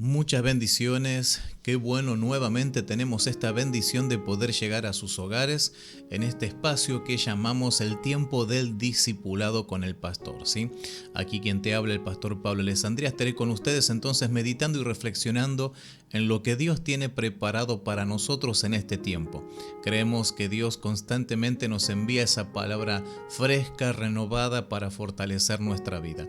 Muchas bendiciones, qué bueno nuevamente tenemos esta bendición de poder llegar a sus hogares en este espacio que llamamos el tiempo del discipulado con el pastor, ¿sí? Aquí quien te habla el pastor Pablo Alessandría, estaré con ustedes entonces meditando y reflexionando en lo que Dios tiene preparado para nosotros en este tiempo. Creemos que Dios constantemente nos envía esa palabra fresca, renovada para fortalecer nuestra vida.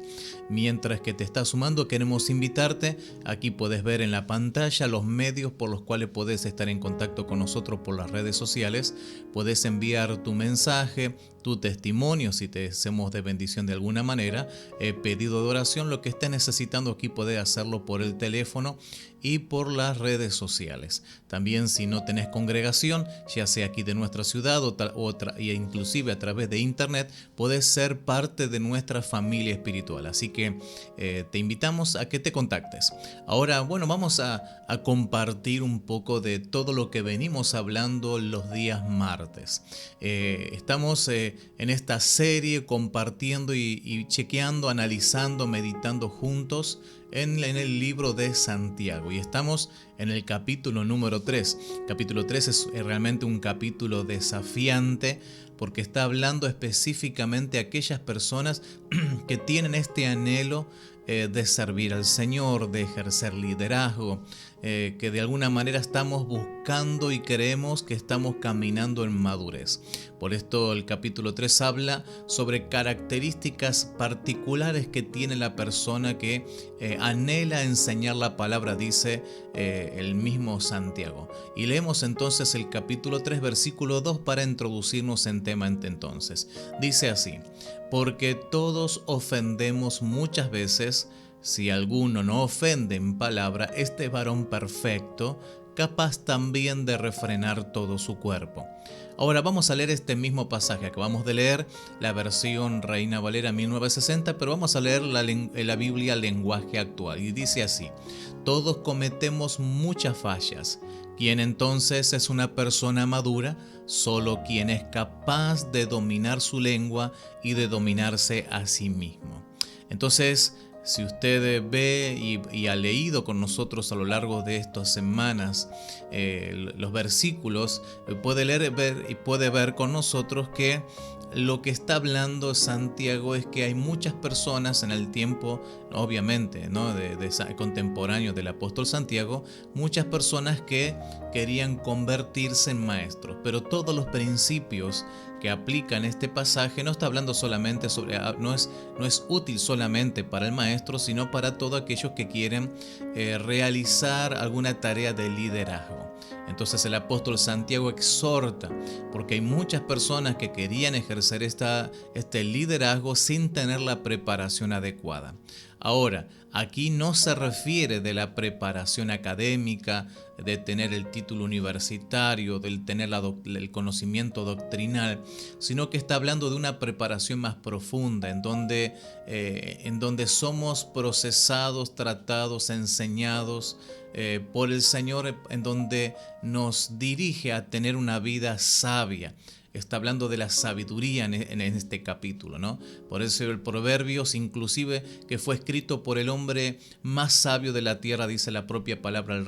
Mientras que te estás sumando, queremos invitarte. Aquí puedes ver en la pantalla los medios por los cuales puedes estar en contacto con nosotros por las redes sociales. Puedes enviar tu mensaje, tu testimonio, si te hacemos de bendición de alguna manera, pedido de oración, lo que estés necesitando aquí puedes hacerlo por el teléfono y por las redes sociales. También si no tenés congregación, ya sea aquí de nuestra ciudad e inclusive a través de internet, podés ser parte de nuestra familia espiritual. Así que te invitamos a que te contactes. Ahora, bueno, vamos a compartir un poco de todo lo que venimos hablando los días martes. Estamos en esta serie compartiendo y chequeando, analizando, meditando juntos en el libro de Santiago y estamos en el capítulo número 3. Capítulo 3 es realmente un capítulo desafiante porque está hablando específicamente a aquellas personas que tienen este anhelo de servir al Señor, de ejercer liderazgo, que de alguna manera estamos buscando y creemos que estamos caminando en madurez. Por esto el capítulo 3 habla sobre características particulares que tiene la persona que anhela enseñar la palabra, dice el mismo Santiago. Y leemos entonces el capítulo 3, versículo 2 para introducirnos en tema entonces. Dice así: porque todos ofendemos muchas veces. Si alguno no ofende en palabra, este varón perfecto, capaz también de refrenar todo su cuerpo. Ahora vamos a leer este mismo pasaje. Acabamos de leer la versión Reina Valera 1960, pero vamos a leer la Biblia lenguaje actual. Y dice así: todos cometemos muchas fallas. ¿Quién entonces es una persona madura? Solo quien es capaz de dominar su lengua y de dominarse a sí mismo. Entonces, si usted ve y ha leído con nosotros a lo largo de estas semanas los versículos, puede leer y puede ver con nosotros que lo que está hablando Santiago es que hay muchas personas en el tiempo, obviamente, ¿no? de contemporáneo del apóstol Santiago, muchas personas que querían convertirse en maestros, pero todos los principios que aplican este pasaje no está hablando solamente sobre, no es útil solamente para el maestro, sino para todos aquellos que quieren realizar alguna tarea de liderazgo. Entonces el apóstol Santiago exhorta, porque hay muchas personas que querían ejercer este liderazgo sin tener la preparación adecuada. Ahora, aquí no se refiere de la preparación académica, de tener el título universitario, de tener el conocimiento doctrinal, sino que está hablando de una preparación más profunda, en donde somos procesados, tratados, enseñados por el Señor, en donde nos dirige a tener una vida sabia. Está hablando de la sabiduría en este capítulo, ¿no? Por eso el Proverbios, inclusive, que fue escrito por el hombre más sabio de la tierra, dice la propia palabra el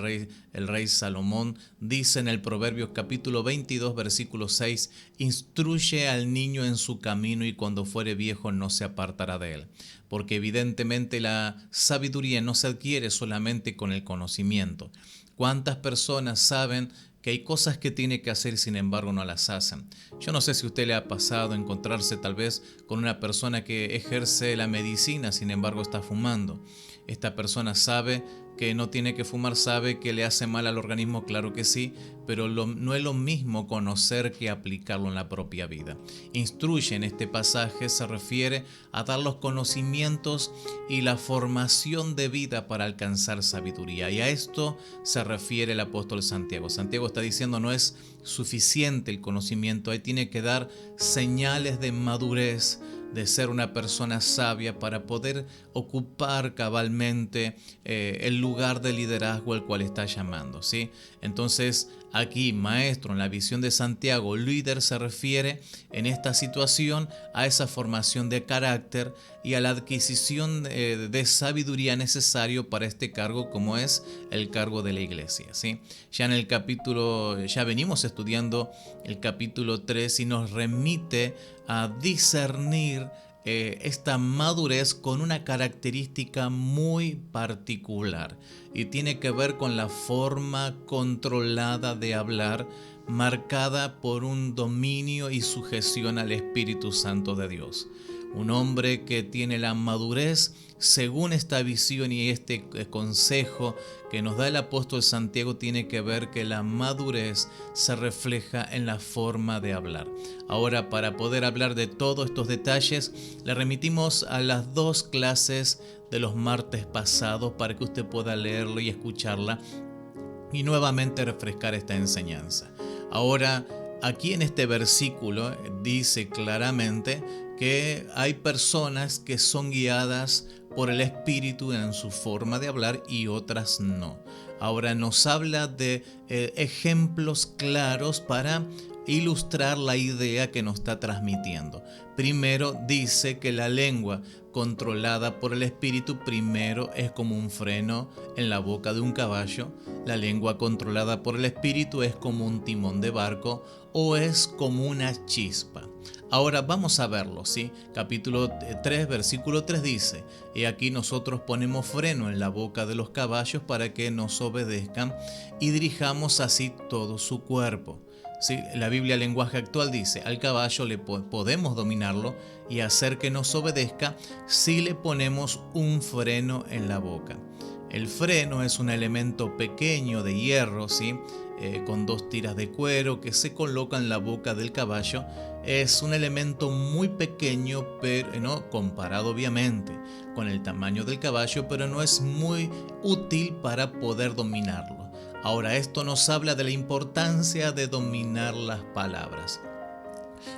rey Salomón, dice en el Proverbios capítulo 22, versículo 6, instruye al niño en su camino y cuando fuere viejo no se apartará de él. Porque evidentemente la sabiduría no se adquiere solamente con el conocimiento. ¿Cuántas personas saben que hay cosas que tiene que hacer y sin embargo no las hacen? Yo no sé si a usted le ha pasado encontrarse tal vez con una persona que ejerce la medicina, sin embargo está fumando. Esta persona sabe que no tiene que fumar, sabe que le hace mal al organismo, claro que sí, pero no es lo mismo conocer que aplicarlo en la propia vida. Instruye en este pasaje se refiere a dar los conocimientos y la formación de vida para alcanzar sabiduría, y a esto se refiere el apóstol Santiago. Santiago está diciendo no es suficiente el conocimiento, ahí tiene que dar señales de madurez, de ser una persona sabia para poder ocupar cabalmente el lugar de liderazgo al cual está llamando, ¿sí? Entonces, aquí, maestro, en la visión de Santiago, líder se refiere en esta situación a esa formación de carácter y a la adquisición de sabiduría necesario para este cargo, como es el cargo de la iglesia, ¿sí? Ya en el capítulo, ya venimos estudiando el capítulo 3 y nos remite a discernir esta madurez con una característica muy particular y tiene que ver con la forma controlada de hablar, marcada por un dominio y sujeción al Espíritu Santo de Dios. Un hombre que tiene la madurez según esta visión y este consejo que nos da el apóstol Santiago tiene que ver que la madurez se refleja en la forma de hablar. Ahora, para poder hablar de todos estos detalles, le remitimos a las 2 clases de los martes pasados para que usted pueda leerlo y escucharla y nuevamente refrescar esta enseñanza. Ahora, aquí en este versículo dice claramente que hay personas que son guiadas por el Espíritu en su forma de hablar y otras no. Ahora nos habla de ejemplos claros para ilustrar la idea que nos está transmitiendo. Primero dice que la lengua controlada por el Espíritu primero es como un freno en la boca de un caballo. La lengua controlada por el Espíritu es como un timón de barco o es como una chispa. Ahora vamos a verlo, ¿sí? Capítulo 3, versículo 3 dice: y aquí nosotros ponemos freno en la boca de los caballos para que nos obedezcan y dirijamos así todo su cuerpo. ¿Sí? La Biblia lenguaje actual dice: al caballo podemos dominarlo y hacer que nos obedezca si le ponemos un freno en la boca. El freno es un elemento pequeño de hierro, ¿sí? Con 2 tiras de cuero que se colocan en la boca del caballo. Es un elemento muy pequeño, pero no comparado obviamente con el tamaño del caballo, pero no es muy útil para poder dominarlo. Ahora, esto nos habla de la importancia de dominar las palabras.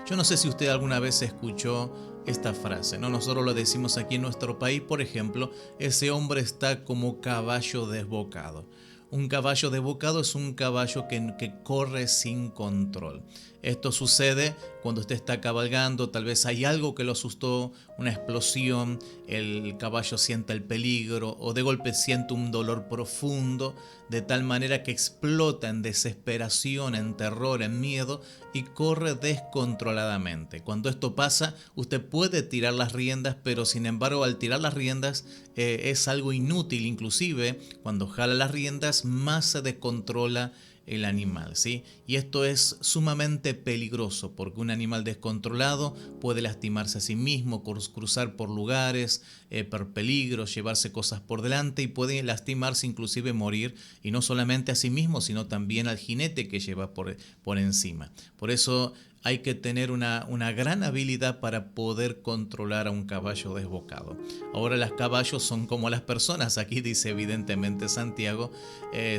Yo no sé si usted alguna vez escuchó esta frase, ¿no? Nosotros lo decimos aquí en nuestro país, por ejemplo: ese hombre está como caballo desbocado. Un caballo desbocado es un caballo que corre sin control. Esto sucede cuando usted está cabalgando, tal vez hay algo que lo asustó, una explosión, el caballo siente el peligro o de golpe siente un dolor profundo, de tal manera que explota en desesperación, en terror, en miedo y corre descontroladamente. Cuando esto pasa, usted puede tirar las riendas, pero sin embargo al tirar las riendas es algo inútil. Inclusive cuando jala las riendas más se descontrola el animal, ¿sí? Y esto es sumamente peligroso porque un animal descontrolado puede lastimarse a sí mismo, cruzar por lugares, por peligros, llevarse cosas por delante y puede lastimarse, inclusive morir, y no solamente a sí mismo, sino también al jinete que lleva por encima. Por eso hay que tener una gran habilidad para poder controlar a un caballo desbocado. Ahora, los caballos son como las personas. Aquí dice evidentemente Santiago,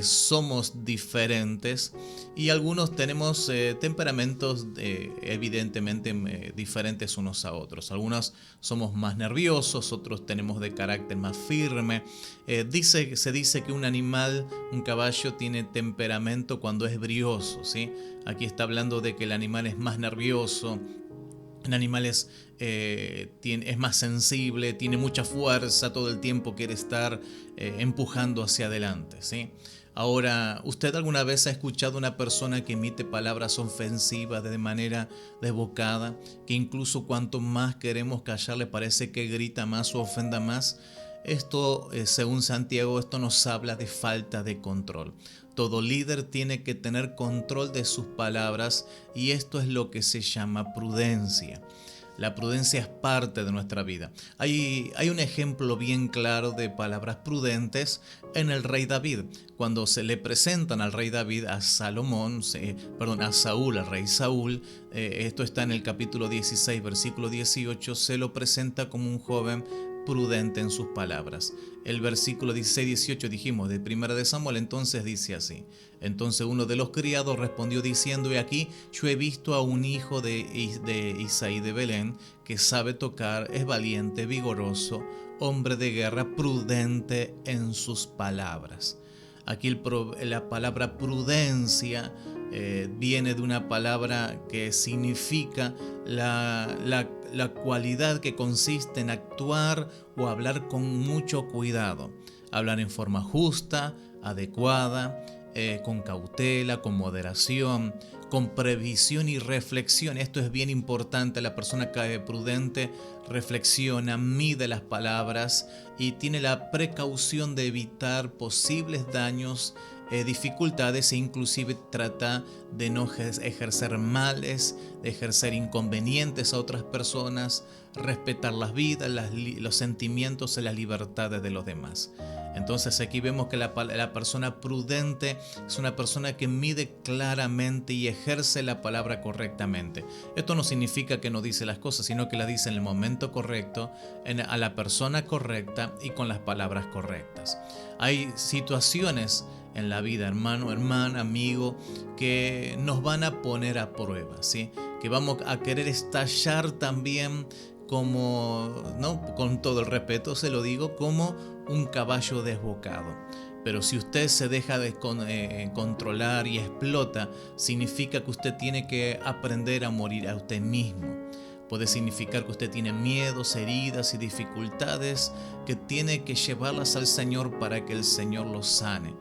somos diferentes y algunos tenemos temperamentos evidentemente diferentes unos a otros. Algunos somos más nerviosos, otros tenemos de carácter más firme. Se dice que un animal, un caballo, tiene temperamento cuando es brioso, ¿sí? Aquí está hablando de que el animal es más nervioso, el animal es más sensible, tiene mucha fuerza, todo el tiempo quiere estar empujando hacia adelante, ¿sí? Ahora, ¿usted alguna vez ha escuchado a una persona que emite palabras ofensivas de manera desbocada, que incluso cuanto más queremos callarle parece que grita más o ofenda más? Esto, según Santiago, esto nos habla de falta de control. Todo líder tiene que tener control de sus palabras y esto es lo que se llama prudencia. La prudencia es parte de nuestra vida. Hay un ejemplo bien claro de palabras prudentes en el rey David. Cuando se le presentan al rey David a Saúl, al rey Saúl, esto está en el capítulo 16, versículo 18, se lo presenta como un joven prudente en sus palabras. El versículo 16-18 dijimos de Primera de Samuel, entonces dice así: entonces uno de los criados respondió diciendo: he aquí, yo he visto a un hijo de Isaí de Belén, que sabe tocar, es valiente, vigoroso, hombre de guerra, prudente en sus palabras. Aquí la palabra prudencia viene de una palabra que significa la cualidad que consiste en actuar o hablar con mucho cuidado, hablar en forma justa, adecuada, con cautela, con moderación, con previsión y reflexión. Esto es bien importante. La persona que es prudente reflexiona, mide las palabras y tiene la precaución de evitar posibles daños, dificultades, e inclusive trata de no ejercer males, de ejercer inconvenientes a otras personas, respetar las vidas, los sentimientos y las libertades de los demás. Entonces aquí vemos que la persona prudente es una persona que mide claramente y ejerce la palabra correctamente. Esto no significa que no dice las cosas, sino que las dice en el momento correcto, a la persona correcta y con las palabras correctas. Hay situaciones en la vida, hermano, hermana, amigo, que nos van a poner a prueba, ¿sí? Que vamos a querer estallar también como, ¿no? Con todo el respeto se lo digo, como un caballo desbocado. Pero si usted se deja de controlar y explota, significa que usted tiene que aprender a morir a usted mismo. Puede significar que usted tiene miedos, heridas y dificultades que tiene que llevarlas al Señor para que el Señor los sane.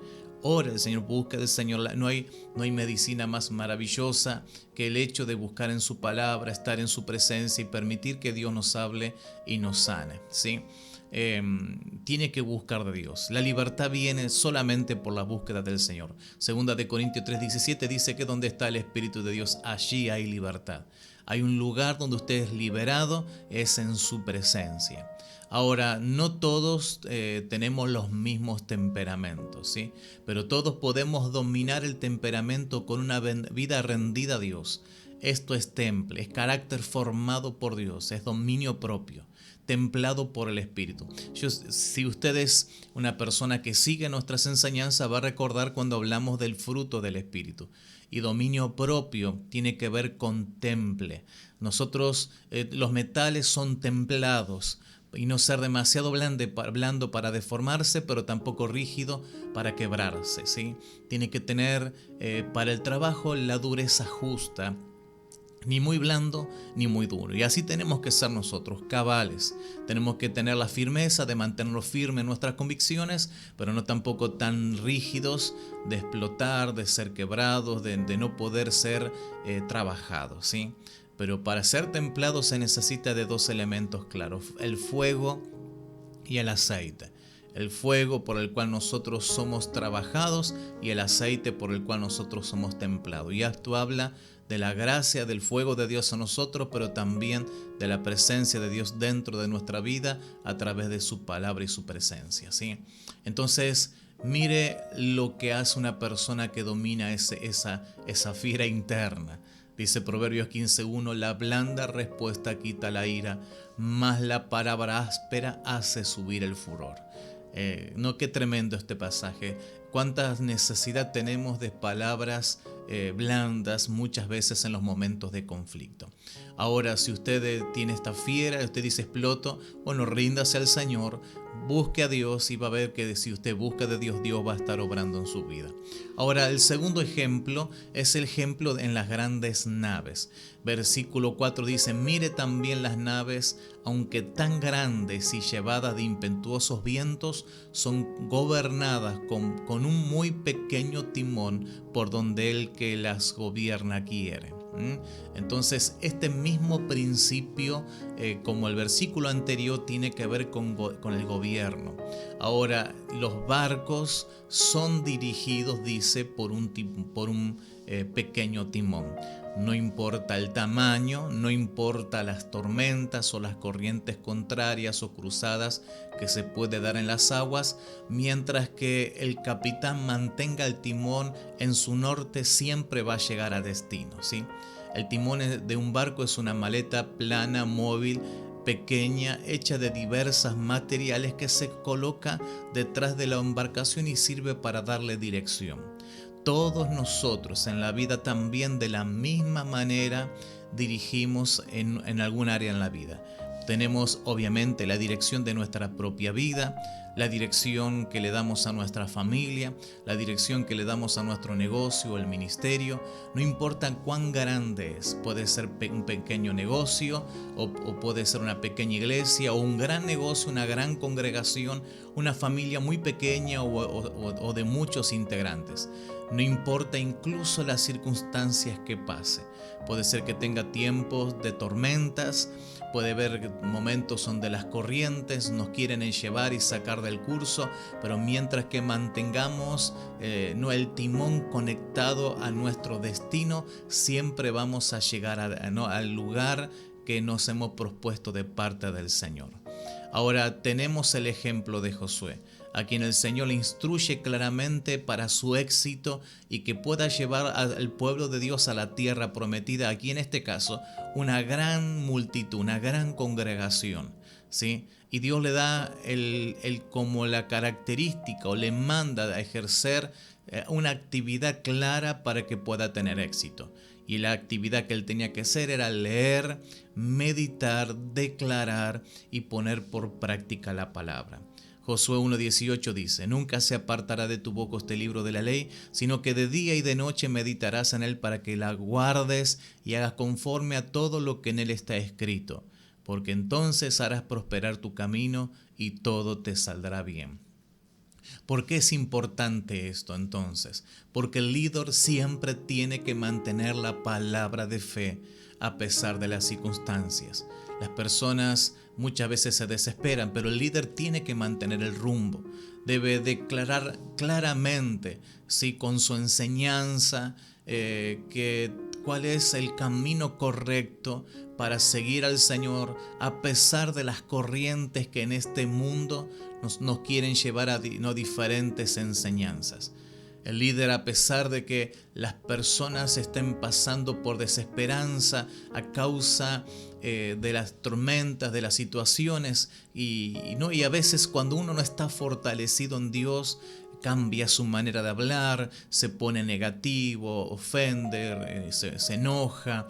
Ora al Señor, busca del Señor. No hay medicina más maravillosa que el hecho de buscar en su palabra, estar en su presencia y permitir que Dios nos hable y nos sane, ¿sí? Tiene que buscar de Dios. La libertad viene solamente por la búsqueda del Señor. Segunda de Corintios 3:17 dice que donde está el Espíritu de Dios, allí hay libertad. Hay un lugar donde usted es liberado, es en su presencia. Ahora, no todos tenemos los mismos temperamentos, ¿sí? Pero todos podemos dominar el temperamento con una vida rendida a Dios. Esto es temple, es carácter formado por Dios, es dominio propio, templado por el Espíritu. Si usted es una persona que sigue nuestras enseñanzas, va a recordar cuando hablamos del fruto del Espíritu. Y dominio propio tiene que ver con temple. Nosotros, los metales son templados, y no ser demasiado blando para deformarse, pero tampoco rígido para quebrarse, ¿sí? Tiene que tener para el trabajo la dureza justa, ni muy blando ni muy duro. Y así tenemos que ser nosotros, cabales. Tenemos que tener la firmeza de mantenernos firmes en nuestras convicciones, pero no tampoco tan rígidos de explotar, de ser quebrados, de no poder ser trabajados, ¿sí? Pero para ser templado se necesita de dos elementos claros: el fuego y el aceite. El fuego por el cual nosotros somos trabajados y el aceite por el cual nosotros somos templados. Y esto habla de la gracia del fuego de Dios a nosotros, pero también de la presencia de Dios dentro de nuestra vida a través de su palabra y su presencia, ¿sí? Entonces, mire lo que hace una persona que domina esa fiera interna. Dice Proverbios 15:1, la blanda respuesta quita la ira, mas la palabra áspera hace subir el furor. No, qué tremendo este pasaje. Cuánta necesidad tenemos de palabras blandas muchas veces en los momentos de conflicto. Ahora, si usted tiene esta fiera, usted dice exploto, bueno, ríndase al Señor, busque a Dios y va a ver que si usted busca de Dios, Dios va a estar obrando en su vida. Ahora, el segundo ejemplo es el ejemplo en las grandes naves. Versículo 4 dice, mire también las naves, aunque tan grandes y llevadas de impetuosos vientos, son gobernadas con un muy pequeño timón por donde el que las gobierna quiere. Entonces, este mismo principio, como el versículo anterior, tiene que ver con el gobierno. Ahora, los barcos son dirigidos, dice, por un pequeño timón. No importa el tamaño, no importa las tormentas o las corrientes contrarias o cruzadas que se puede dar en las aguas, mientras que el capitán mantenga el timón en su norte, siempre va a llegar a destino, ¿sí? El timón de un barco es una maleta plana, móvil, pequeña hecha de diversas materiales que se coloca detrás de la embarcación y sirve para darle dirección. Todos nosotros en la vida también de la misma manera dirigimos en algún área en la vida. Tenemos obviamente la dirección de nuestra propia vida, la dirección que le damos a nuestra familia, la dirección que le damos a nuestro negocio o el ministerio. No importa cuán grande es, puede ser un pequeño negocio o puede ser una pequeña iglesia o un gran negocio, una gran congregación, una familia muy pequeña o de muchos integrantes. No importa incluso las circunstancias que pase. Puede ser que tenga tiempos de tormentas, puede haber momentos donde las corrientes nos quieren llevar y sacar del curso, pero mientras que mantengamos el timón conectado a nuestro destino, siempre vamos a llegar al lugar que nos hemos propuesto de parte del Señor. Ahora tenemos el ejemplo de Josué, a quien el Señor le instruye claramente para su éxito y que pueda llevar al pueblo de Dios a la tierra prometida. Aquí en este caso, una gran multitud, una gran congregación, ¿sí? Y Dios le da como la característica o le manda a ejercer una actividad clara para que pueda tener éxito. Y la actividad que él tenía que hacer era leer, meditar, declarar y poner por práctica la palabra. Josué 1:18 dice: Nunca se apartará de tu boca este libro de la ley, sino que de día y de noche meditarás en él para que la guardes y hagas conforme a todo lo que en él está escrito, porque entonces harás prosperar tu camino y todo te saldrá bien. ¿Por qué es importante esto entonces? Porque el líder siempre tiene que mantener la palabra de fe a pesar de las circunstancias. Las personas muchas veces se desesperan, pero el líder tiene que mantener el rumbo. Debe declarar claramente, ¿sí?, con su enseñanza, cuál es el camino correcto para seguir al Señor a pesar de las corrientes que en este mundo nos quieren llevar a diferentes enseñanzas. El líder, a pesar de que las personas estén pasando por desesperanza a causa de las tormentas, de las situaciones, y a veces cuando uno no está fortalecido en Dios, cambia su manera de hablar, se pone negativo, ofende, se enoja,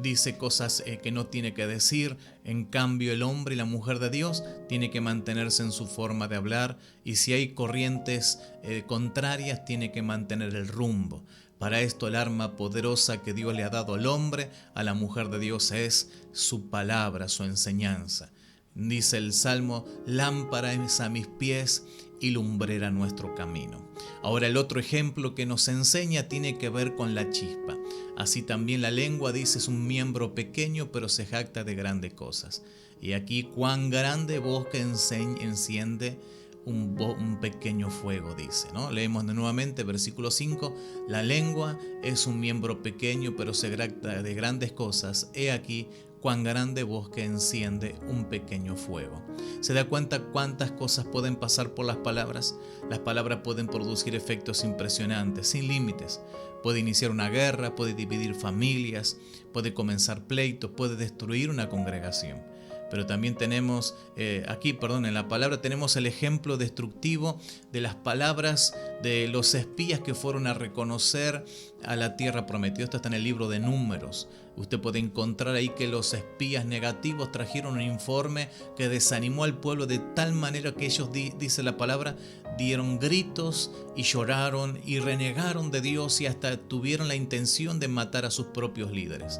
dice cosas que no tiene que decir. En cambio, el hombre y la mujer de Dios tiene que mantenerse en su forma de hablar, y si hay corrientes contrarias, tiene que mantener el rumbo. Para esto, el arma poderosa que Dios le ha dado al hombre, a la mujer de Dios, es su palabra, su enseñanza. Dice el Salmo: lámpara es a mis pies y lumbrera nuestro camino. Ahora, el otro ejemplo que nos enseña tiene que ver con la chispa. Así también la lengua, dice, es un miembro pequeño, pero se jacta de grandes cosas. Y aquí, cuán grande bosque enciende un pequeño fuego, dice, ¿no? Leemos nuevamente versículo 5: la lengua es un miembro pequeño, pero se jacta de grandes cosas. He aquí cuán grande bosque enciende un pequeño fuego. ¿Se da cuenta cuántas cosas pueden pasar por las palabras? Las palabras pueden producir efectos impresionantes, sin límites. Puede iniciar una guerra, puede dividir familias, puede comenzar pleitos, puede destruir una congregación. Pero también tenemos en la palabra tenemos el ejemplo destructivo de las palabras de los espías que fueron a reconocer a la tierra prometida. Esto está en el libro de Números. Usted puede encontrar ahí que los espías negativos trajeron un informe que desanimó al pueblo de tal manera que ellos, dice la palabra, dieron gritos y lloraron y renegaron de Dios y hasta tuvieron la intención de matar a sus propios líderes.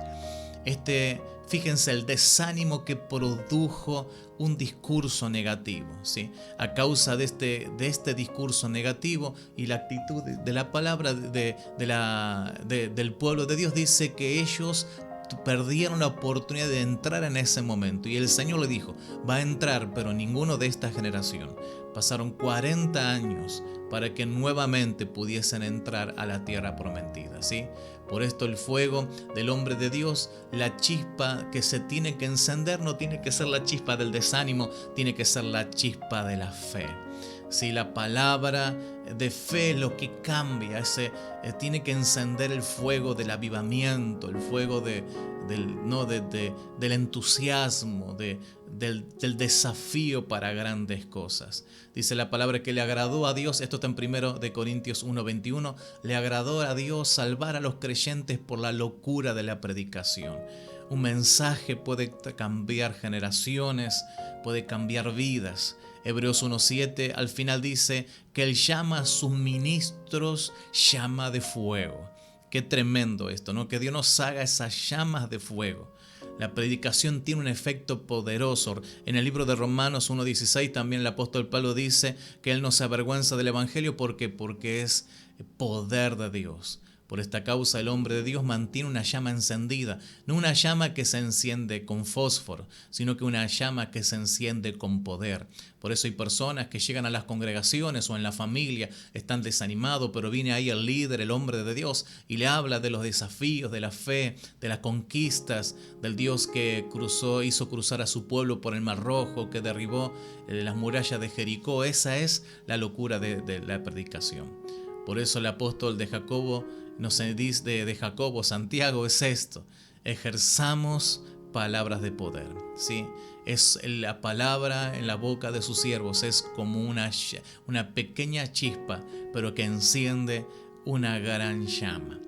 Fíjense el desánimo que produjo un discurso negativo, ¿sí? A causa de este discurso negativo y la actitud de la palabra del pueblo de Dios, dice que ellos perdieron la oportunidad de entrar en ese momento. Y el Señor le dijo: va a entrar, pero ninguno de esta generación. Pasaron 40 años para que nuevamente pudiesen entrar a la tierra prometida, ¿sí? Por esto el fuego del hombre de Dios, la chispa que se tiene que encender, no tiene que ser la chispa del desánimo, tiene que ser la chispa de la fe. Si la palabra de fe es lo que cambia, tiene que encender el fuego del avivamiento, el fuego ¿no? del entusiasmo, del desafío para grandes cosas. Dice la palabra que le agradó a Dios, esto está en 1 de Corintios 1:21, le agradó a Dios salvar a los creyentes por la locura de la predicación. Un mensaje puede cambiar generaciones, puede cambiar vidas. Hebreos 1:7 al final dice que Él llama a sus ministros llama de fuego. Qué tremendo esto, ¿no? Que Dios nos haga esas llamas de fuego. La predicación tiene un efecto poderoso. En el libro de Romanos 1:16 también el apóstol Pablo dice que Él no se avergüenza del Evangelio porque es poder de Dios. Por esta causa el hombre de Dios mantiene una llama encendida, no una llama que se enciende con fósforo, sino que una llama que se enciende con poder. Por eso hay personas que llegan a las congregaciones o en la familia, están desanimados, pero viene ahí el líder, el hombre de Dios, y le habla de los desafíos, de la fe, de las conquistas, del Dios que hizo cruzar a su pueblo por el Mar Rojo, que derribó las murallas de Jericó. Esa es la locura de la predicación. Por eso el apóstol de Jacobo nos dice de Jacobo, Santiago, es esto: ejerzamos palabras de poder, ¿sí? Es la palabra en la boca de sus siervos, es como una pequeña chispa, pero que enciende una gran llama.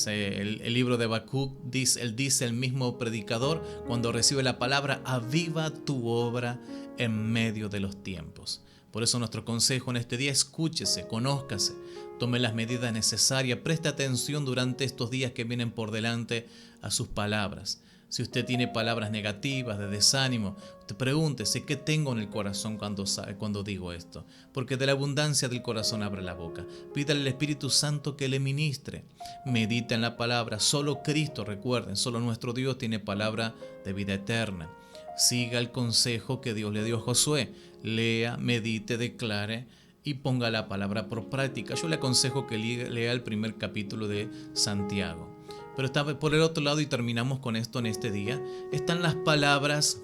El libro de Habacuc dice el mismo predicador, cuando recibe la palabra: aviva tu obra en medio de los tiempos. Por eso nuestro consejo en este día: escúchese, conózcase, tome las medidas necesarias, preste atención durante estos días que vienen por delante a sus palabras. Si usted tiene palabras negativas, de desánimo, usted pregúntese: ¿qué tengo en el corazón cuando digo esto? Porque de la abundancia del corazón abre la boca. Pídale al Espíritu Santo que le ministre. Medita en la palabra. Solo Cristo, recuerden, solo nuestro Dios tiene palabra de vida eterna. Siga el consejo que Dios le dio a Josué. Lea, medite, declare y ponga la palabra por práctica. Yo le aconsejo que lea el primer capítulo de Santiago. Pero está por el otro lado, y terminamos con esto en este día, están las palabras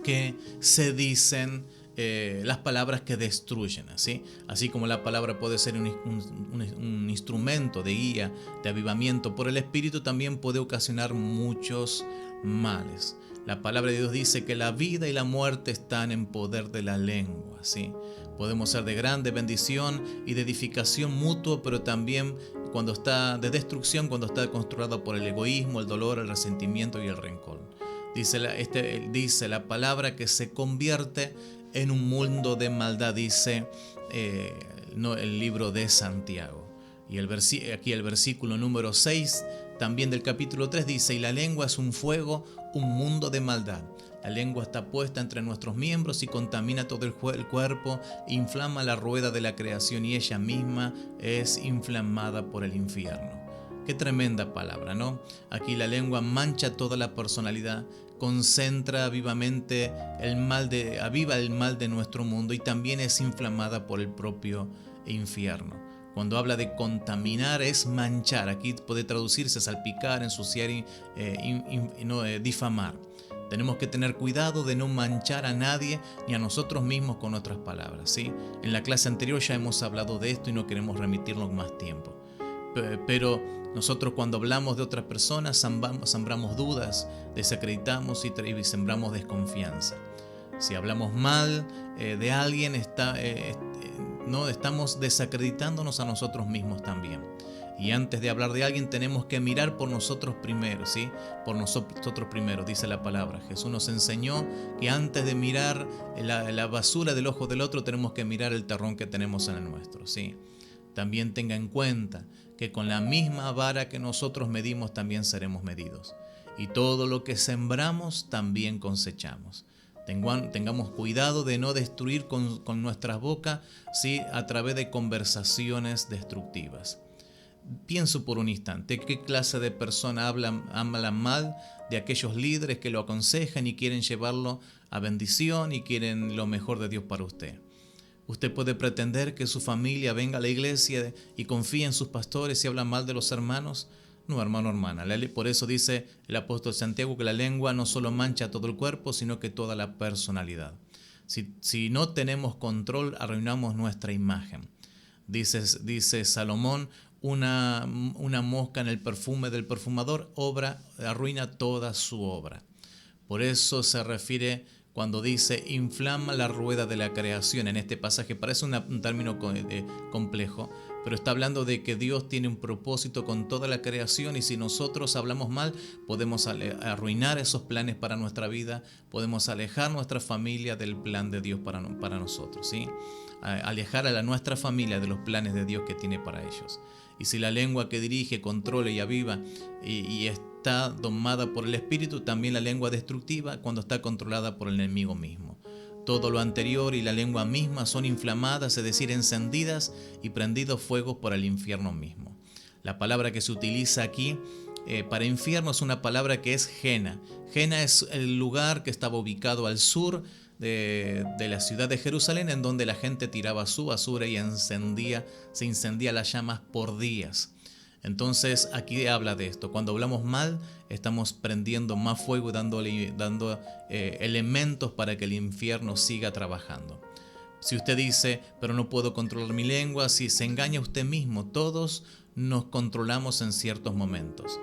que se dicen, las palabras que destruyen, ¿sí? Así como la palabra puede ser un instrumento de guía, de avivamiento por el Espíritu, también puede ocasionar muchos males. La palabra de Dios dice que la vida y la muerte están en poder de la lengua, ¿sí? Podemos ser de grande bendición y de edificación mutua, pero también cuando está de destrucción, cuando está controlada por el egoísmo, el dolor, el resentimiento y el rencor. Dice la palabra que se convierte en un mundo de maldad, dice el libro de Santiago. Y aquí el versículo número 6 también del capítulo 3 dice: y la lengua es un fuego, un mundo de maldad. La lengua está puesta entre nuestros miembros y contamina todo el cuerpo, inflama la rueda de la creación y ella misma es inflamada por el infierno. Qué tremenda palabra, ¿no? Aquí la lengua mancha toda la personalidad, concentra vivamente aviva el mal de nuestro mundo y también es inflamada por el propio infierno. Cuando habla de contaminar es manchar. Aquí puede traducirse salpicar, ensuciar y difamar. Tenemos que tener cuidado de no manchar a nadie ni a nosotros mismos con nuestras palabras, ¿sí? En la clase anterior ya hemos hablado de esto y no queremos remitirnos más tiempo. Pero nosotros, cuando hablamos de otras personas, sembramos dudas, desacreditamos y sembramos desconfianza. Si hablamos mal de alguien, estamos desacreditándonos a nosotros mismos también. Y antes de hablar de alguien tenemos que mirar por nosotros primero, ¿sí? Por nosotros primero, dice la palabra. Jesús nos enseñó que antes de mirar la basura del ojo del otro, tenemos que mirar el terrón que tenemos en el nuestro, ¿sí? También tenga en cuenta que con la misma vara que nosotros medimos, también seremos medidos. Y todo lo que sembramos, también cosechamos. Tengamos cuidado de no destruir con nuestras bocas, ¿sí? A través de conversaciones destructivas. Pienso por un instante: ¿qué clase de persona hablan mal de aquellos líderes que lo aconsejan y quieren llevarlo a bendición y quieren lo mejor de Dios para usted? Usted puede pretender que su familia venga a la iglesia y confíe en sus pastores y habla mal de los hermanos. No, hermano, hermana. Por eso dice el apóstol Santiago que la lengua no solo mancha todo el cuerpo, sino que toda la personalidad. Si no tenemos control, arruinamos nuestra imagen. Dice Salomón: una mosca en el perfume del perfumador arruina toda su obra. Por eso se refiere cuando dice inflama la rueda de la creación. En este pasaje parece un término complejo, pero está hablando de que Dios tiene un propósito con toda la creación, y si nosotros hablamos mal, podemos arruinar esos planes para nuestra vida, podemos alejar nuestra familia del plan de Dios para nosotros, ¿sí? Alejar a nuestra familia de los planes de Dios que tiene para ellos. Y si la lengua que dirige, controla y aviva y está domada por el Espíritu, también la lengua destructiva cuando está controlada por el enemigo mismo. Todo lo anterior y la lengua misma son inflamadas, es decir, encendidas y prendidos fuegos por el infierno mismo. La palabra que se utiliza aquí para infierno es una palabra que es Gena. Gena es el lugar que estaba ubicado al sur de la ciudad de Jerusalén, en donde la gente tiraba su basura y se encendía las llamas por días. Entonces aquí habla de esto. Cuando hablamos mal, estamos prendiendo más fuego y dando elementos para que el infierno siga trabajando. Si usted dice, pero no puedo controlar mi lengua, si se engaña usted mismo. Todos nos controlamos en ciertos momentos,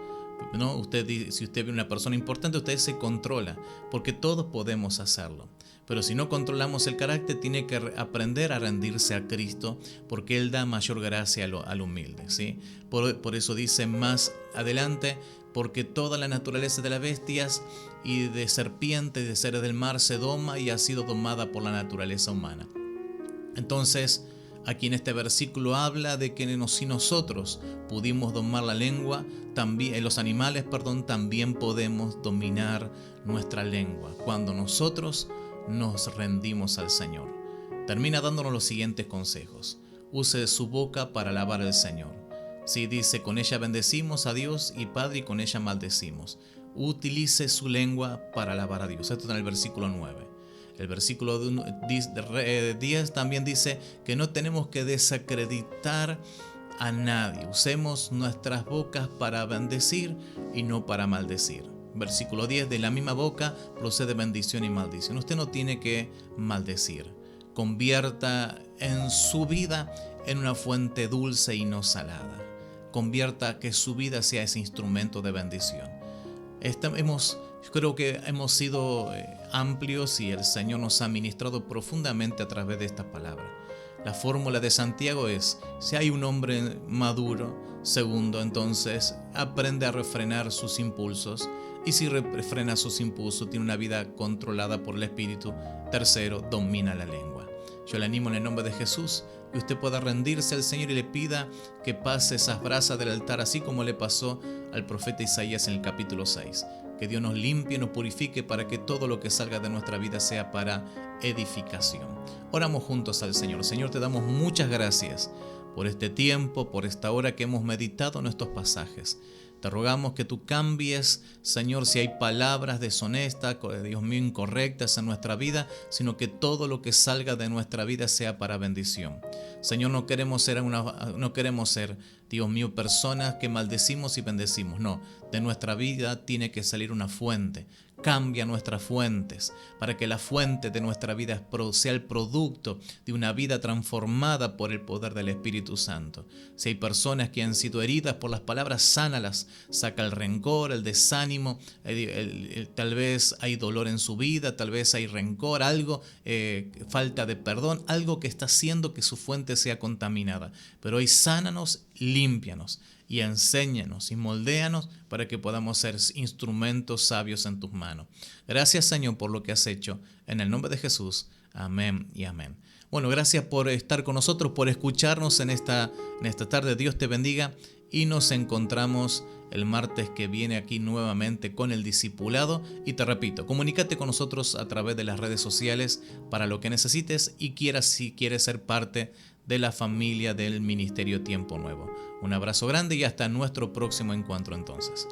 ¿no? Si usted ve una persona importante, usted se controla, porque todos podemos hacerlo. Pero si no controlamos el carácter, tiene que aprender a rendirse a Cristo, porque Él da mayor gracia al humilde, ¿sí? Por eso dice más adelante, porque toda la naturaleza de las bestias y de serpientes y de seres del mar se doma y ha sido domada por la naturaleza humana. Entonces, aquí en este versículo habla de que si nosotros pudimos domar la lengua, también los animales, también podemos dominar nuestra lengua cuando nosotros nos rendimos al Señor. Termina dándonos los siguientes consejos. Use su boca para alabar al Señor. Sí, dice, con ella bendecimos a Dios y Padre, y con ella maldecimos. Utilice su lengua para alabar a Dios. Esto está en el versículo 9. El versículo 10 también dice que no tenemos que desacreditar a nadie. Usemos nuestras bocas para bendecir y no para maldecir. Versículo 10, de la misma boca procede bendición y maldición. Usted no tiene que maldecir. Convierta en su vida en una fuente dulce y no salada. Convierta que su vida sea ese instrumento de bendición. Creo que hemos sido amplios y el Señor nos ha ministrado profundamente a través de esta palabra. La fórmula de Santiago es, si hay un hombre maduro, segundo, entonces aprende a refrenar sus impulsos. Y si refrena sus impulsos, tiene una vida controlada por el Espíritu. Tercero, domina la lengua. Yo le animo en el nombre de Jesús que usted pueda rendirse al Señor y le pida que pase esas brasas del altar, así como le pasó al profeta Isaías en el capítulo 6. Que Dios nos limpie, nos purifique para que todo lo que salga de nuestra vida sea para edificación. Oramos juntos al Señor. Señor, te damos muchas gracias por este tiempo, por esta hora que hemos meditado en estos pasajes. Te rogamos que tú cambies, Señor, si hay palabras deshonestas, Dios mío, incorrectas en nuestra vida, sino que todo lo que salga de nuestra vida sea para bendición. Señor, no queremos ser, Dios mío, personas que maldecimos y bendecimos. No, de nuestra vida tiene que salir una fuente. Cambia nuestras fuentes para que la fuente de nuestra vida sea el producto de una vida transformada por el poder del Espíritu Santo. Si hay personas que han sido heridas por las palabras, sánalas, saca el rencor, el desánimo, tal vez hay dolor en su vida, tal vez hay rencor, algo, falta de perdón, algo que está haciendo que su fuente sea contaminada. Pero hoy sánanos, límpianos y enséñanos y moldéanos para que podamos ser instrumentos sabios en tus manos. Gracias, Señor, por lo que has hecho. En el nombre de Jesús. Amén y amén. Bueno, gracias por estar con nosotros, por escucharnos en esta tarde. Dios te bendiga y nos encontramos el martes que viene aquí nuevamente con el discipulado. Y te repito, comunícate con nosotros a través de las redes sociales para lo que necesites y si quieres ser parte de la familia del Ministerio Tiempo Nuevo. Un abrazo grande y hasta nuestro próximo encuentro entonces.